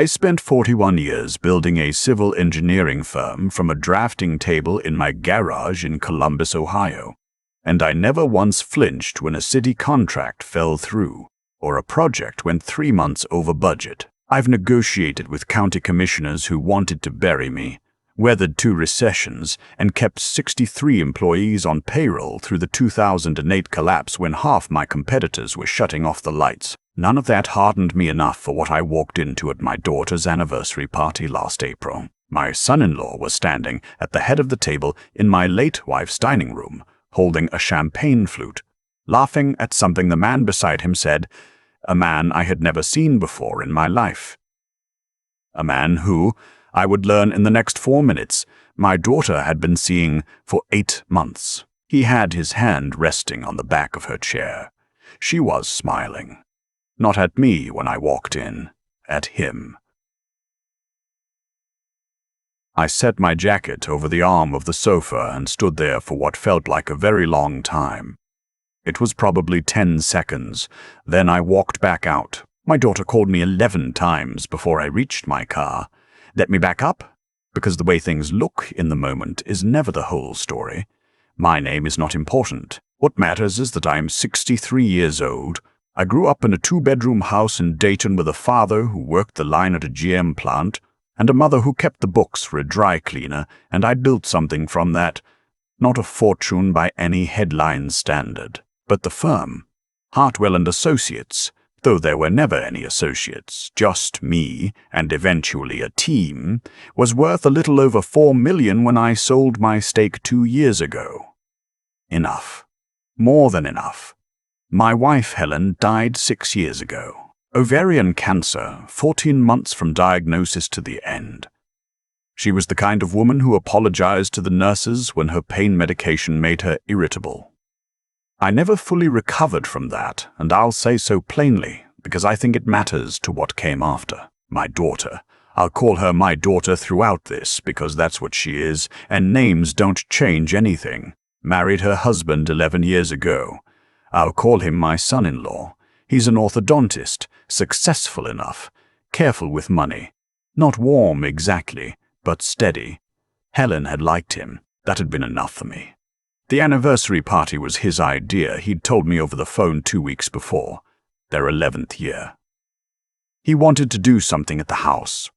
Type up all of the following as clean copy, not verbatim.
I spent 41 years building a civil engineering firm from a drafting table in my garage in Columbus, Ohio, and I never once flinched when a city contract fell through or a project went 3 months over budget. I've negotiated with county commissioners who wanted to bury me, weathered 2 recessions, and kept 63 employees on payroll through the 2008 collapse when half my competitors were shutting off the lights. None of that hardened me enough for what I walked into at my daughter's anniversary party last April. My son-in-law was standing at the head of the table in my late wife's dining room, holding a champagne flute, laughing at something the man beside him said, a man I had never seen before in my life. A man who, I would learn in the next 4 minutes, my daughter had been seeing for 8 months. He had his hand resting on the back of her chair. She was smiling. Not at me when I walked in, at him. I set my jacket over the arm of the sofa and stood there for what felt like a very long time. It was probably 10 seconds. Then I walked back out. My daughter called me 11 times before I reached my car. Let me back up, because the way things look in the moment is never the whole story. My name is not important. What matters is that I am 63 years old. I grew up in a 2-bedroom house in Dayton with a father who worked the line at a GM plant and a mother who kept the books for a dry cleaner, and I built something from that. Not a fortune by any headline standard, but the firm, Hartwell & Associates, though there were never any associates, just me and eventually a team, was worth a little over $4 million when I sold my stake 2 years ago. Enough. More than enough. My wife, Helen, died 6 years ago. Ovarian cancer, 14 months from diagnosis to the end. She was the kind of woman who apologized to the nurses when her pain medication made her irritable. I never fully recovered from that, and I'll say so plainly, because I think it matters to what came after. My daughter. I'll call her my daughter throughout this, because that's what she is, and names don't change anything. Married her husband 11 years ago. I'll call him my son-in-law. He's an orthodontist, successful enough, careful with money. Not warm exactly, but steady. Helen had liked him. That had been enough for me. The anniversary party was his idea. He'd told me over the phone 2 weeks before, their 11th year. He wanted to do something at the house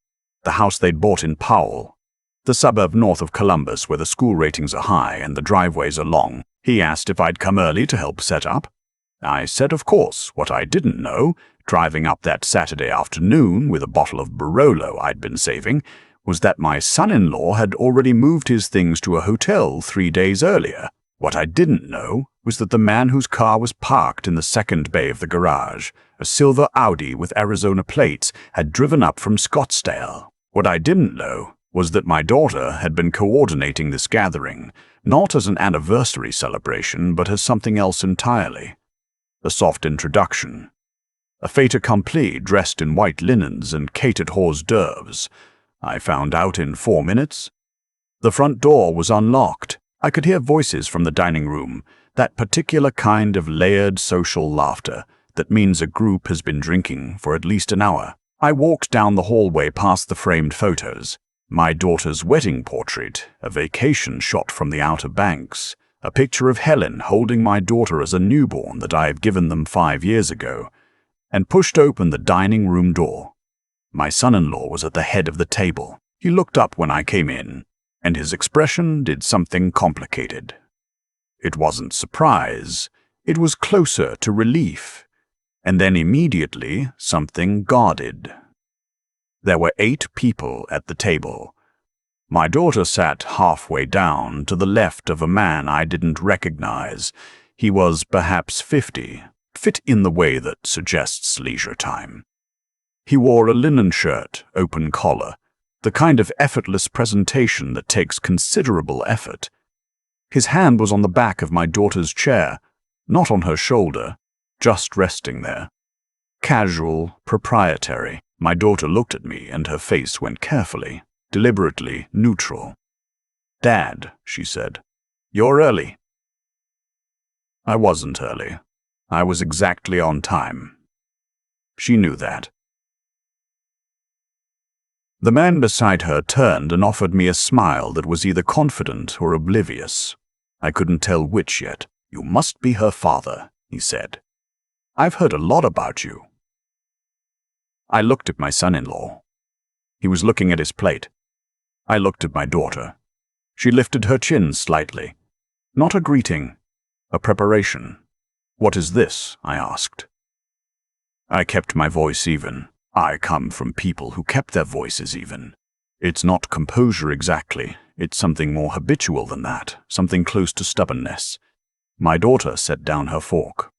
they'd bought in Powell, the suburb north of Columbus where the school ratings are high and the driveways are long. He asked if I'd come early to help set up. I said of course. What I didn't know, driving up that Saturday afternoon with a bottle of Barolo I'd been saving, was that my son-in-law had already moved his things to a hotel 3 days earlier. What I didn't know was that the man whose car was parked in the second bay of the garage, a silver Audi with Arizona plates, had driven up from Scottsdale. What I didn't know was that my daughter had been coordinating this gathering, not as an anniversary celebration, but as something else entirely. A soft introduction. A fait accompli dressed in white linens and catered hors d'oeuvres. I found out in 4 minutes. The front door was unlocked. I could hear voices from the dining room, that particular kind of layered social laughter that means a group has been drinking for at least an hour. I walked down the hallway past the framed photos. My daughter's wedding portrait, a vacation shot from the Outer Banks, a picture of Helen holding my daughter as a newborn that I had given them 5 years ago, and pushed open the dining room door. My son-in-law was at the head of the table. He looked up when I came in, and his expression did something complicated. It wasn't surprise, it was closer to relief, and then immediately something guarded. There were 8 people at the table. My daughter sat halfway down to the left of a man I didn't recognize. He was perhaps 50, fit in the way that suggests leisure time. He wore a linen shirt, open collar, the kind of effortless presentation that takes considerable effort. His hand was on the back of my daughter's chair, not on her shoulder, just resting there. Casual, proprietary. My daughter looked at me and her face went carefully, deliberately neutral. "Dad," she said, "you're early." I wasn't early. I was exactly on time. She knew that. The man beside her turned and offered me a smile that was either confident or oblivious. I couldn't tell which yet. "You must be her father," he said. "I've heard a lot about you." I looked at my son-in-law. He was looking at his plate. I looked at my daughter. She lifted her chin slightly. Not a greeting, a preparation. "What is this?" I asked. I kept my voice even. I come from people who kept their voices even. It's not composure exactly. It's something more habitual than that, something close to stubbornness. My daughter set down her fork.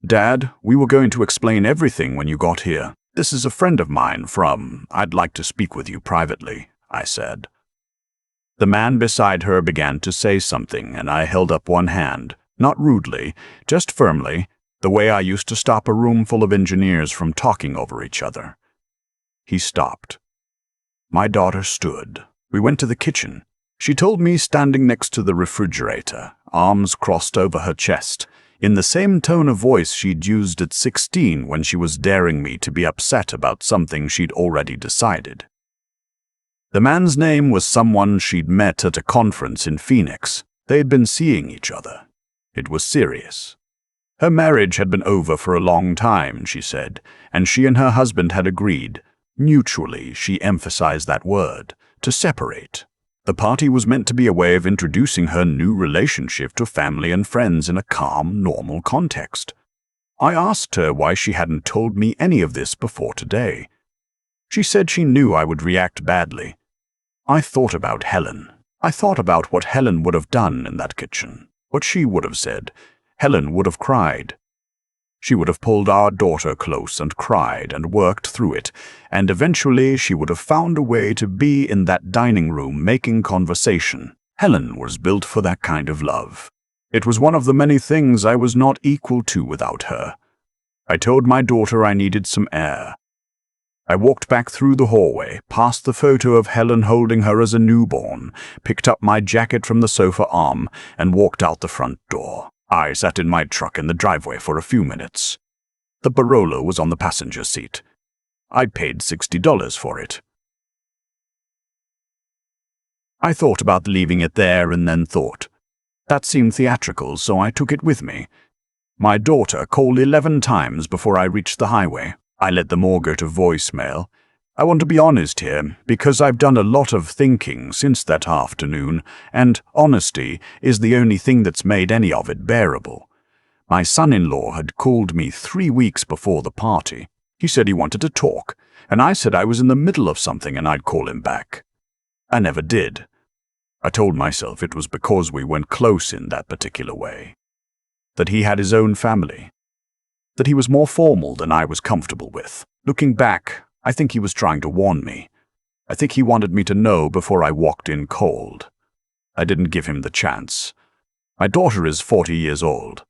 "Dad, we were going to explain everything when you got here. This is a friend of mine from, I'd like to speak with you privately," I said. The man beside her began to say something, and I held up one hand, not rudely, just firmly, the way I used to stop a room full of engineers from talking over each other. He stopped. My daughter stood. We went to the kitchen. She told me, standing next to the refrigerator, arms crossed over her chest, in the same tone of voice she'd used at 16 when she was daring me to be upset about something she'd already decided. The man's name was someone she'd met at a conference in Phoenix. They had been seeing each other. It was serious. Her marriage had been over for a long time, she said, and she and her husband had agreed, mutually, she emphasized that word, to separate. The party was meant to be a way of introducing her new relationship to family and friends in a calm, normal context. I asked her why she hadn't told me any of this before today. She said she knew I would react badly. I thought about Helen. I thought about what Helen would have done in that kitchen, what she would have said. Helen would have cried. She would have pulled our daughter close and cried and worked through it, and eventually she would have found a way to be in that dining room making conversation. Helen was built for that kind of love. It was one of the many things I was not equal to without her. I told my daughter I needed some air. I walked back through the hallway, past the photo of Helen holding her as a newborn, picked up my jacket from the sofa arm, and walked out the front door. I sat in my truck in the driveway for a few minutes. The Barolo was on the passenger seat. I'd paid $60 for it. I thought about leaving it there and then thought. That seemed theatrical, so I took it with me. My daughter called 11 times before I reached the highway. I let them all go to voicemail. I want to be honest here, because I've done a lot of thinking since that afternoon, and honesty is the only thing that's made any of it bearable. My son-in-law had called me 3 weeks before the party. He said he wanted to talk, and I said I was in the middle of something and I'd call him back. I never did. I told myself it was because we weren't close in that particular way. That he had his own family. That he was more formal than I was comfortable with. Looking back, I think he was trying to warn me. I think he wanted me to know before I walked in cold. I didn't give him the chance. My daughter is 40 years old.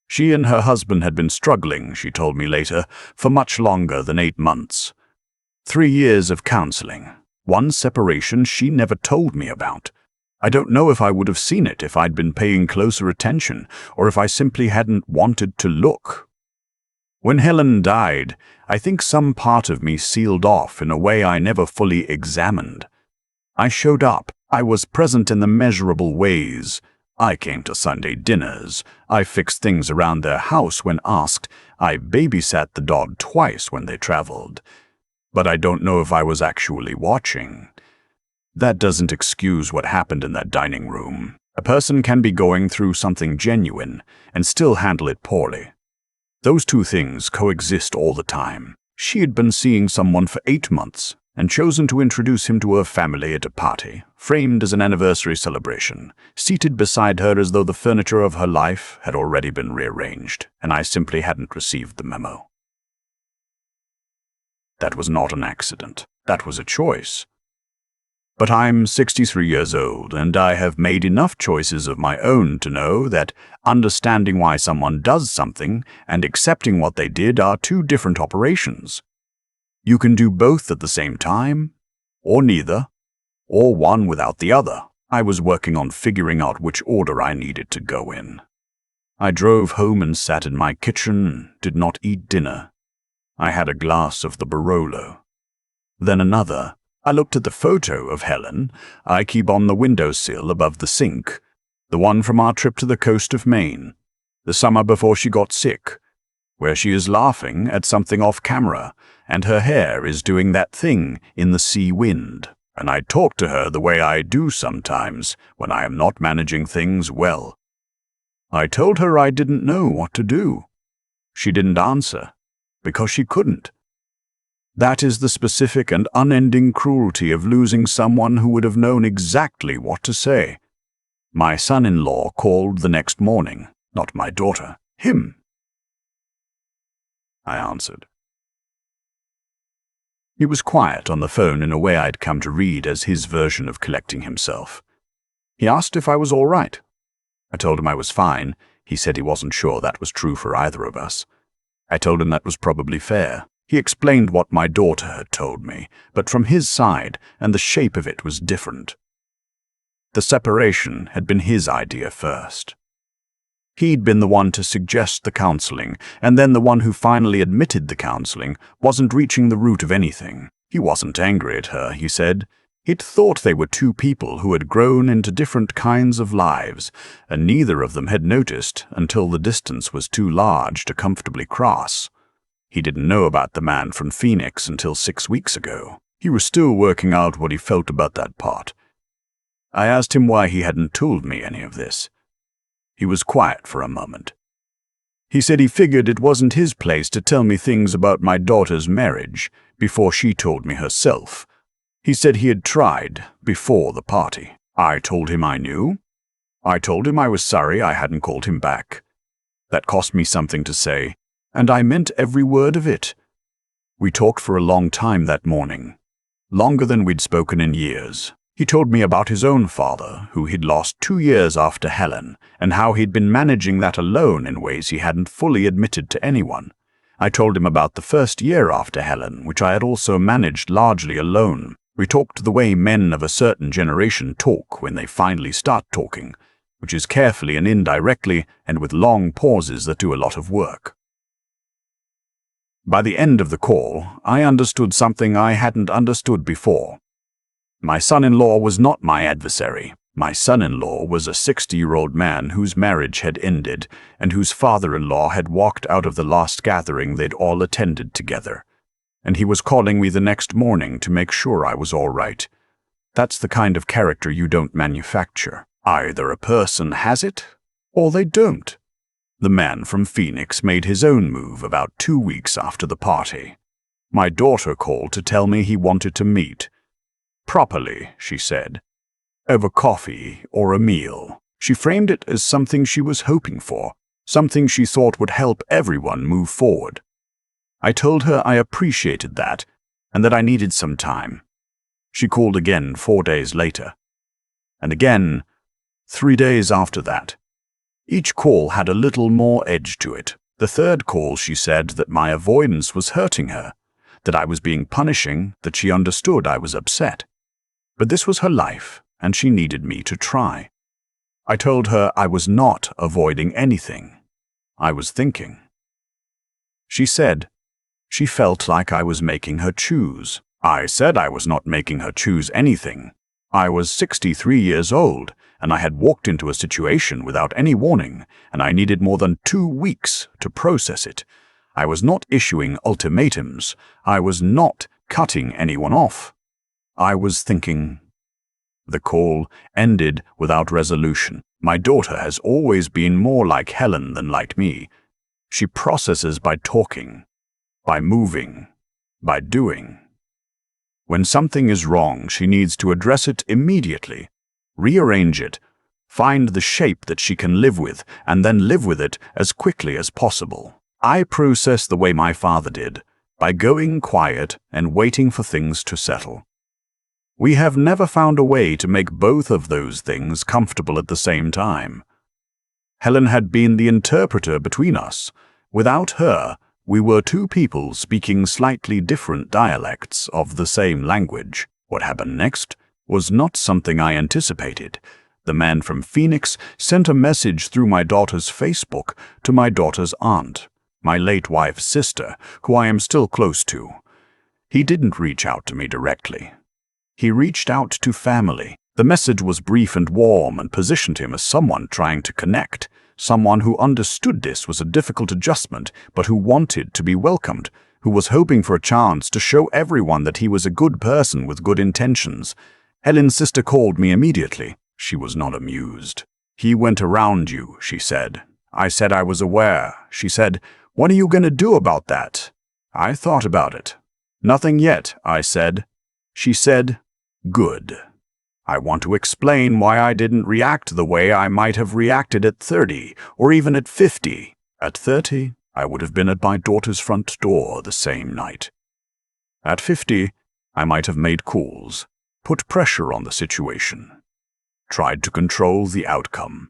She and her husband had been struggling, she told me later, for much longer than 8 months. 3 years of counseling. One separation she never told me about. I don't know if I would have seen it if I'd been paying closer attention, or if I simply hadn't wanted to look. When Helen died, I think some part of me sealed off in a way I never fully examined. I showed up. I was present in the measurable ways. I came to Sunday dinners. I fixed things around their house when asked. I babysat the dog twice when they traveled. But I don't know if I was actually watching. That doesn't excuse what happened in that dining room. A person can be going through something genuine and still handle it poorly. Those two things coexist all the time. She had been seeing someone for 8 months and chosen to introduce him to her family at a party, framed as an anniversary celebration, seated beside her as though the furniture of her life had already been rearranged, and I simply hadn't received the memo. That was not an accident. That was a choice. But I'm 63 years old, and I have made enough choices of my own to know that understanding why someone does something and accepting what they did are two different operations. You can do both at the same time, or neither, or one without the other. I was working on figuring out which order I needed to go in. I drove home and sat in my kitchen and did not eat dinner. I had a glass of the Barolo. Then another. I looked at the photo of Helen I keep on the windowsill above the sink, the one from our trip to the coast of Maine, the summer before she got sick, where she is laughing at something off camera, and her hair is doing that thing in the sea wind. And I talk to her the way I do sometimes when I am not managing things well. I told her I didn't know what to do. She didn't answer, because she couldn't. That is the specific and unending cruelty of losing someone who would have known exactly what to say. My son-in-law called the next morning, not my daughter, him. I answered. He was quiet on the phone in a way I'd come to read as his version of collecting himself. He asked if I was all right. I told him I was fine. He said he wasn't sure that was true for either of us. I told him that was probably fair. He explained what my daughter had told me, but from his side, and the shape of it was different. The separation had been his idea first. He'd been the one to suggest the counseling, and then the one who finally admitted the counseling wasn't reaching the root of anything. He wasn't angry at her, he said. He'd thought they were two people who had grown into different kinds of lives, and neither of them had noticed until the distance was too large to comfortably cross. He didn't know about the man from Phoenix until 6 weeks ago. He was still working out what he felt about that part. I asked him why he hadn't told me any of this. He was quiet for a moment. He said he figured it wasn't his place to tell me things about my daughter's marriage before she told me herself. He said he had tried before the party. I told him I knew. I told him I was sorry I hadn't called him back. That cost me something to say, and I meant every word of it. We talked for a long time that morning, longer than we'd spoken in years. He told me about his own father, who he'd lost 2 years after Helen, and how he'd been managing that alone in ways he hadn't fully admitted to anyone. I told him about the first year after Helen, which I had also managed largely alone. We talked the way men of a certain generation talk when they finally start talking, which is carefully and indirectly and with long pauses that do a lot of work. By the end of the call, I understood something I hadn't understood before. My son-in-law was not my adversary. My son-in-law was a 60-year-old man whose marriage had ended and whose father-in-law had walked out of the last gathering they'd all attended together. And he was calling me the next morning to make sure I was all right. That's the kind of character you don't manufacture. Either a person has it, or they don't. The man from Phoenix made his own move about 2 weeks after the party. My daughter called to tell me he wanted to meet. Properly, she said. Over coffee or a meal. She framed it as something she was hoping for, something she thought would help everyone move forward. I told her I appreciated that, and that I needed some time. She called again 4 days later. And again, 3 days after that. Each call had a little more edge to it. The third call she said that my avoidance was hurting her, that I was being punishing, that she understood I was upset. But this was her life, and she needed me to try. I told her I was not avoiding anything. I was thinking. She said she felt like I was making her choose. I said I was not making her choose anything. I was 63 years old, and I had walked into a situation without any warning, and I needed more than 2 weeks to process it. I was not issuing ultimatums. I was not cutting anyone off. I was thinking. The call ended without resolution. My daughter has always been more like Helen than like me. She processes by talking, by moving, by doing. When something is wrong, she needs to address it immediately, rearrange it, find the shape that she can live with, and then live with it as quickly as possible. I process the way my father did, by going quiet and waiting for things to settle. We have never found a way to make both of those things comfortable at the same time. Helen had been the interpreter between us. Without her, we were two people speaking slightly different dialects of the same language. What happened next was not something I anticipated. The man from Phoenix sent a message through my daughter's Facebook to my daughter's aunt, my late wife's sister, who I am still close to. He didn't reach out to me directly. He reached out to family. The message was brief and warm and positioned him as someone trying to connect, someone who understood this was a difficult adjustment, but who wanted to be welcomed, who was hoping for a chance to show everyone that he was a good person with good intentions. Helen's sister called me immediately. She was not amused. "He went around you," she said. I said I was aware. She said, "What are you going to do about that?" I thought about it. "Nothing yet," I said. She said, "Good. I want to explain why I didn't react the way I might have reacted at 30, or even at 50. At 30, I would have been at my daughter's front door the same night. At 50, I might have made calls, put pressure on the situation, tried to control the outcome.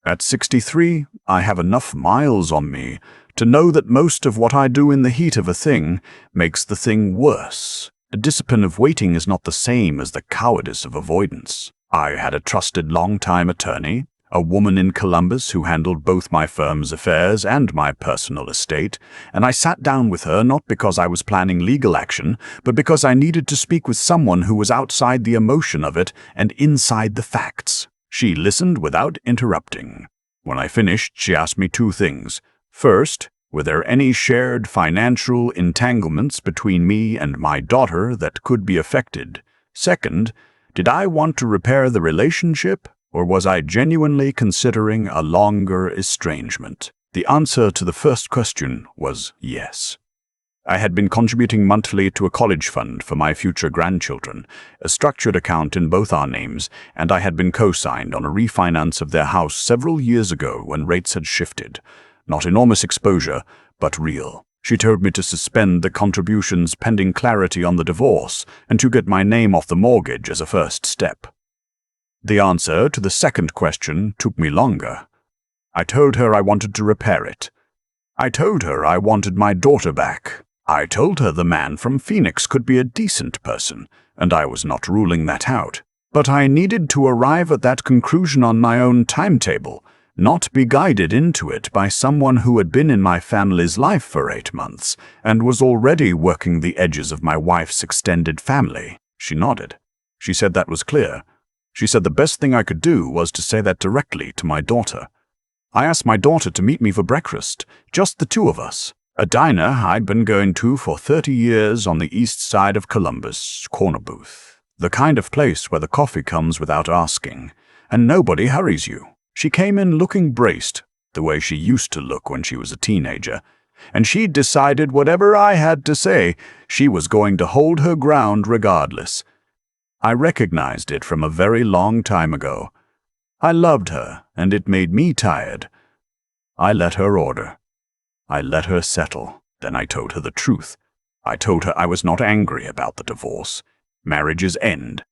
At 63, I have enough miles on me to know that most of what I do in the heat of a thing makes the thing worse. The discipline of waiting is not the same as the cowardice of avoidance. I had a trusted long-time attorney, a woman in Columbus who handled both my firm's affairs and my personal estate, and I sat down with her not because I was planning legal action, but because I needed to speak with someone who was outside the emotion of it and inside the facts. She listened without interrupting. When I finished, she asked me two things. First, were there any shared financial entanglements between me and my daughter that could be affected? Second, did I want to repair the relationship, or was I genuinely considering a longer estrangement? The answer to the first question was yes. I had been contributing monthly to a college fund for my future grandchildren, a structured account in both our names, and I had been co-signed on a refinance of their house several years ago when rates had shifted. Not enormous exposure, but real. She told me to suspend the contributions pending clarity on the divorce and to get my name off the mortgage as a first step. The answer to the second question took me longer. I told her I wanted to repair it. I told her I wanted my daughter back. I told her the man from Phoenix could be a decent person, and I was not ruling that out. But I needed to arrive at that conclusion on my own timetable, not be guided into it by someone who had been in my family's life for 8 months and was already working the edges of my wife's extended family. She nodded. She said that was clear. She said the best thing I could do was to say that directly to my daughter. I asked my daughter to meet me for breakfast, just the two of us. A diner I'd been going to for 30 years on the east side of Columbus, Corner Booth. The kind of place where the coffee comes without asking, and nobody hurries you. She came in looking braced, the way she used to look when she was a teenager, and she'd decided whatever I had to say, she was going to hold her ground regardless. I recognized it from a very long time ago. I loved her, and it made me tired. I let her order. I let her settle. Then I told her the truth. I told her I was not angry about the divorce. Marriages end.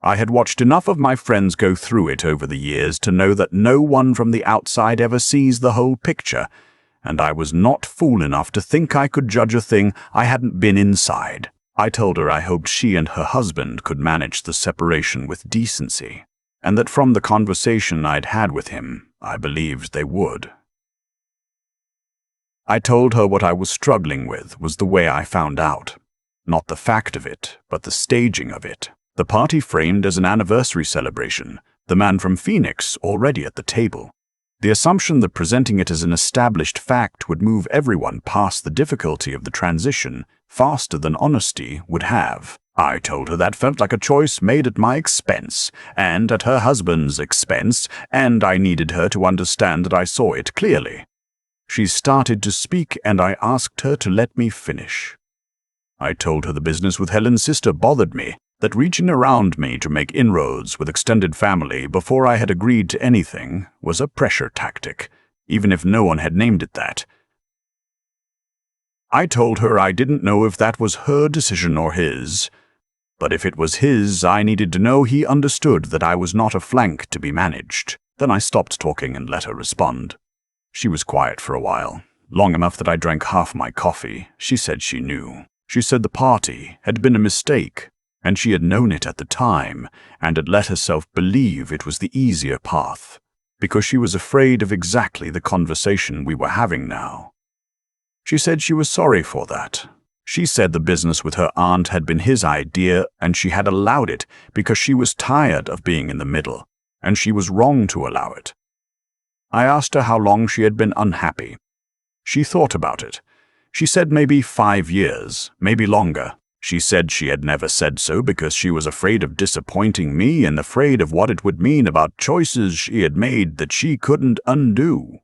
I had watched enough of my friends go through it over the years to know that no one from the outside ever sees the whole picture, and I was not fool enough to think I could judge a thing I hadn't been inside. I told her I hoped she and her husband could manage the separation with decency, and that from the conversation I'd had with him, I believed they would. I told her what I was struggling with was the way I found out. Not the fact of it, but the staging of it. The party framed as an anniversary celebration, the man from Phoenix already at the table. The assumption that presenting it as an established fact would move everyone past the difficulty of the transition faster than honesty would have. I told her that felt like a choice made at my expense, and at her husband's expense, and I needed her to understand that I saw it clearly. She started to speak, and I asked her to let me finish. I told her the business with Helen's sister bothered me, that reaching around me to make inroads with extended family before I had agreed to anything was a pressure tactic, even if no one had named it that. I told her I didn't know if that was her decision or his, but if it was his, I needed to know he understood that I was not a flank to be managed. Then I stopped talking and let her respond. She was quiet for a while, long enough that I drank half my coffee. She said she knew. She said the party had been a mistake, and she had known it at the time and had let herself believe it was the easier path, because she was afraid of exactly the conversation we were having now. She said she was sorry for that, She said the business with her aunt had been his idea and she had allowed it because she was tired of being in the middle, and she was wrong to allow it. I asked her how long she had been unhappy. She thought about it. She said maybe 5 years, maybe longer. She said she had never said so because she was afraid of disappointing me and afraid of what it would mean about choices she had made that she couldn't undo.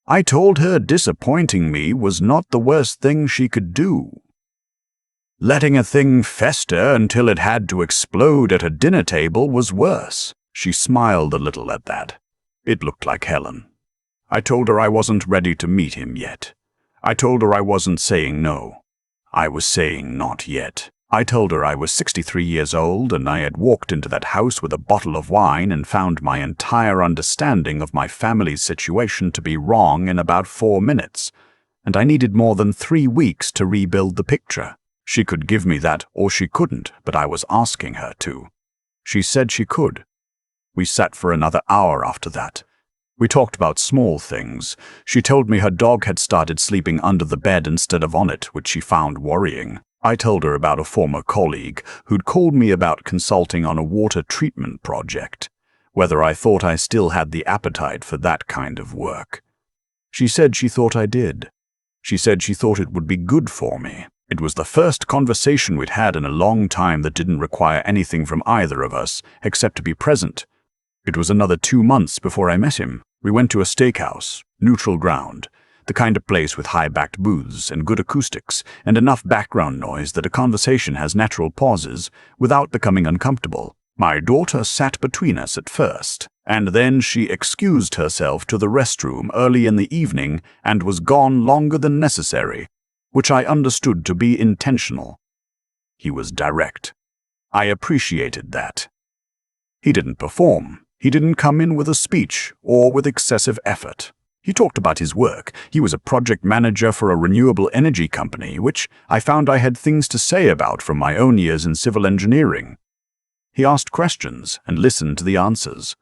I told her disappointing me was not the worst thing she could do. Letting a thing fester until it had to explode at a dinner table was worse. She smiled a little at that. It looked like Helen. I told her I wasn't ready to meet him yet. I told her I wasn't saying no. I was saying not yet. I told her I was 63 years old and I had walked into that house with a bottle of wine and found my entire understanding of my family's situation to be wrong in about 4 minutes, and I needed more than 3 weeks to rebuild the picture. She could give me that or she couldn't, but I was asking her to. She said she could. We sat for another hour after that. We talked about small things. She told me her dog had started sleeping under the bed instead of on it, which she found worrying. I told her about a former colleague who'd called me about consulting on a water treatment project, whether I thought I still had the appetite for that kind of work. She said she thought I did. She said she thought it would be good for me. It was the first conversation we'd had in a long time that didn't require anything from either of us except to be present. It was another 2 months before I met him. We went to a steakhouse, neutral ground, the kind of place with high-backed booths and good acoustics and enough background noise that a conversation has natural pauses without becoming uncomfortable. My daughter sat between us at first, and then she excused herself to the restroom early in the evening and was gone longer than necessary, which I understood to be intentional. He was direct. I appreciated that. He didn't perform. He didn't come in with a speech or with excessive effort. He talked about his work. He was a project manager for a renewable energy company, which I found I had things to say about from my own years in civil engineering. He asked questions and listened to the answers.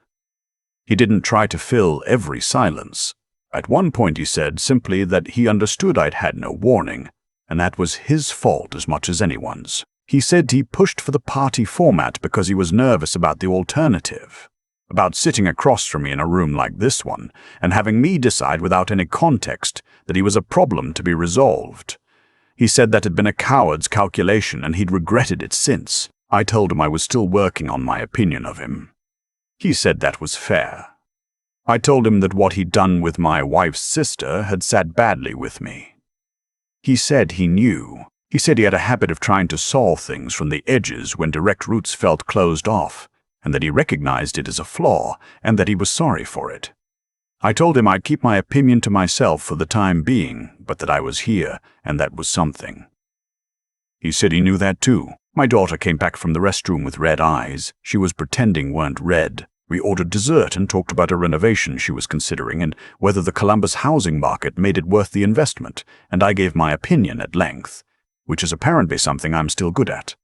He didn't try to fill every silence. At one point he said simply that he understood I'd had no warning, and that was his fault as much as anyone's. He said he pushed for the party format because he was nervous about the alternative, about sitting across from me in a room like this one and having me decide without any context that he was a problem to be resolved. He said that had been a coward's calculation and he'd regretted it since. I told him I was still working on my opinion of him. He said that was fair. I told him that what he'd done with my wife's sister had sat badly with me. He said he knew. He said he had a habit of trying to solve things from the edges when direct routes felt closed off, and that he recognized it as a flaw, and that he was sorry for it. I told him I'd keep my opinion to myself for the time being, but that I was here, and that was something. He said he knew that too. My daughter came back from the restroom with red eyes. She was pretending weren't red. We ordered dessert and talked about a renovation she was considering and whether the Columbus housing market made it worth the investment, and I gave my opinion at length, which is apparently something I'm still good at.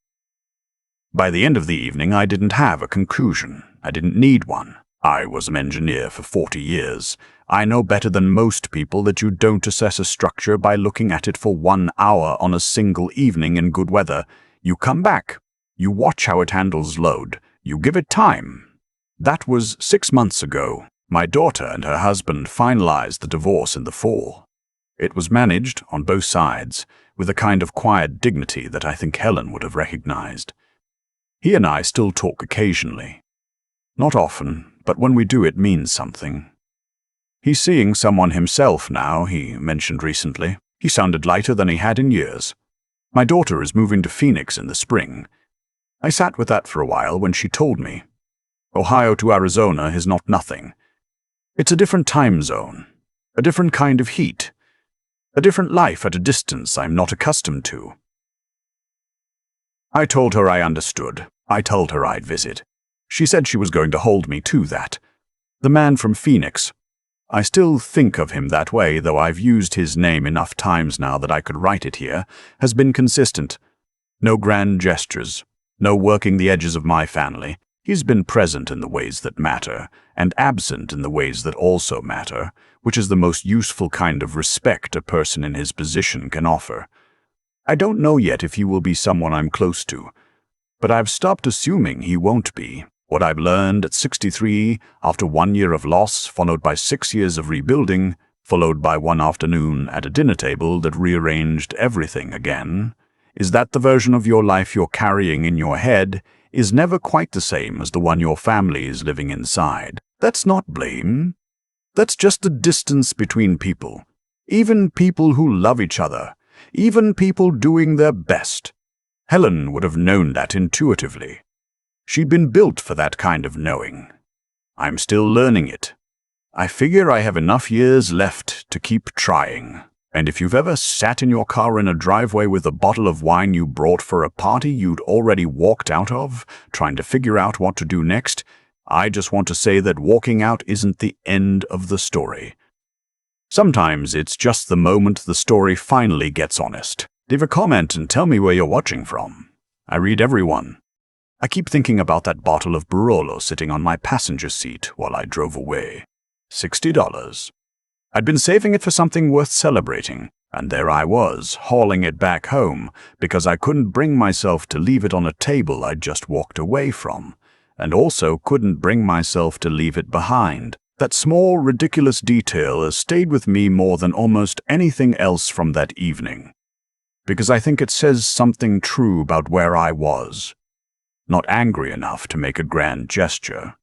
By the end of the evening, I didn't have a conclusion. I didn't need one. I was an engineer for 40 years. I know better than most people that you don't assess a structure by looking at it for 1 hour on a single evening in good weather. You come back. You watch how it handles load. You give it time. That was 6 months ago. My daughter and her husband finalized the divorce in the fall. It was managed, on both sides, with a kind of quiet dignity that I think Helen would have recognized. He and I still talk occasionally. Not often, but when we do it means something. He's seeing someone himself now, he mentioned recently. He sounded lighter than he had in years. My daughter is moving to Phoenix in the spring. I sat with that for a while when she told me. Ohio to Arizona is not nothing. It's a different time zone, a different kind of heat, a different life at a distance I'm not accustomed to. I told her I understood. I told her I'd visit. She said she was going to hold me to that. The man from Phoenix. I still think of him that way, though I've used his name enough times now that I could write it here, has been consistent. No grand gestures, no working the edges of my family, He's been present in the ways that matter, and absent in the ways that also matter, which is the most useful kind of respect a person in his position can offer. I don't know yet if he will be someone I'm close to, but I've stopped assuming he won't be. What I've learned at 63, after 1 year of loss, followed by 6 years of rebuilding, followed by one afternoon at a dinner table that rearranged everything again, is that the version of your life you're carrying in your head is never quite the same as the one your family is living inside. That's not blame. That's just the distance between people. Even people who love each other. Even people doing their best. Helen would have known that intuitively. She'd been built for that kind of knowing. I'm still learning it. I figure I have enough years left to keep trying. And if you've ever sat in your car in a driveway with a bottle of wine you brought for a party you'd already walked out of, trying to figure out what to do next, I just want to say that walking out isn't the end of the story. Sometimes it's just the moment the story finally gets honest. Leave a comment and tell me where you're watching from. I read everyone. I keep thinking about that bottle of Barolo sitting on my passenger seat while I drove away. $60. I'd been saving it for something worth celebrating, and there I was, hauling it back home because I couldn't bring myself to leave it on a table I'd just walked away from, and also couldn't bring myself to leave it behind. That small, ridiculous detail has stayed with me more than almost anything else from that evening, because I think it says something true about where I was. Not angry enough to make a grand gesture.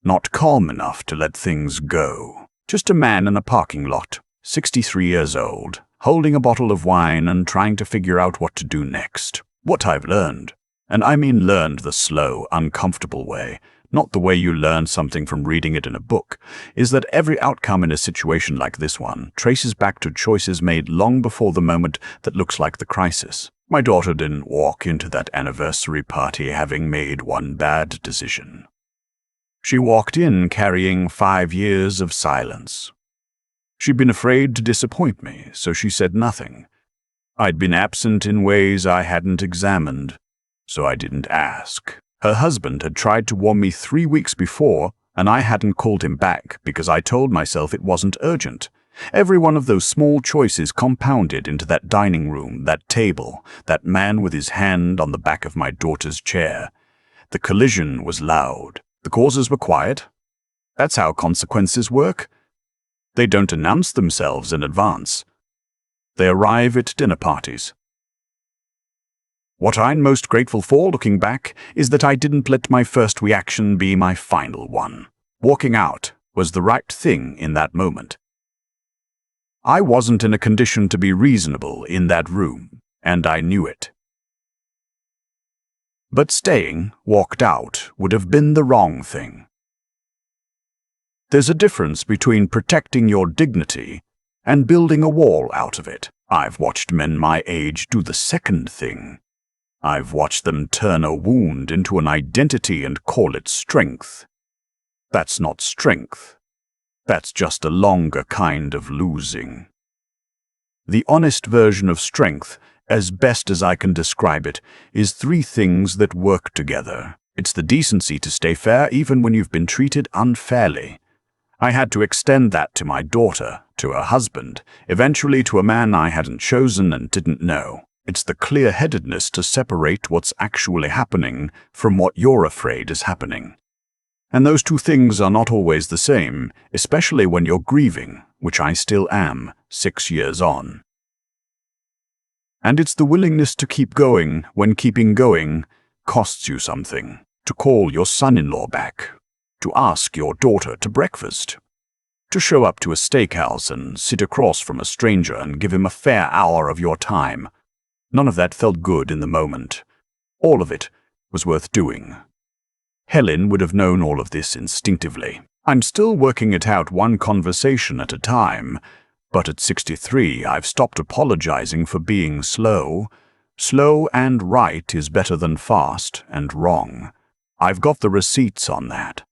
Not calm enough to let things go. Just a man in a parking lot, 63 years old, holding a bottle of wine and trying to figure out what to do next. What I've learned, and I mean learned the slow, uncomfortable way, not the way you learn something from reading it in a book, is that every outcome in a situation like this one traces back to choices made long before the moment that looks like the crisis. My daughter didn't walk into that anniversary party having made one bad decision. She walked in carrying 5 years of silence. She'd been afraid to disappoint me, so she said nothing. I'd been absent in ways I hadn't examined, so I didn't ask. Her husband had tried to warn me 3 weeks before, and I hadn't called him back because I told myself it wasn't urgent. Every one of those small choices compounded into that dining room, that table, that man with his hand on the back of my daughter's chair. The collision was loud. The causes were quiet. That's how consequences work. They don't announce themselves in advance. They arrive at dinner parties. What I'm most grateful for, looking back, is that I didn't let my first reaction be my final one. Walking out was the right thing in that moment. I wasn't in a condition to be reasonable in that room, and I knew it. But staying, walked out, would have been the wrong thing. There's a difference between protecting your dignity and building a wall out of it. I've watched men my age do the second thing. I've watched them turn a wound into an identity and call it strength. That's not strength. That's just a longer kind of losing. The honest version of strength, as best as I can describe it, is 3 things that work together. It's the decency to stay fair even when you've been treated unfairly. I had to extend that to my daughter, to her husband, eventually to a man I hadn't chosen and didn't know. It's the clear-headedness to separate what's actually happening from what you're afraid is happening. And those 2 things are not always the same, especially when you're grieving, which I still am, 6 years on. And it's the willingness to keep going when keeping going costs you something. To call your son-in-law back. To ask your daughter to breakfast. To show up to a steakhouse and sit across from a stranger and give him a fair hour of your time. None of that felt good in the moment. All of it was worth doing. Helen would have known all of this instinctively. I'm still working it out one conversation at a time, but at 63 I've stopped apologizing for being slow. Slow and right is better than fast and wrong. I've got the receipts on that.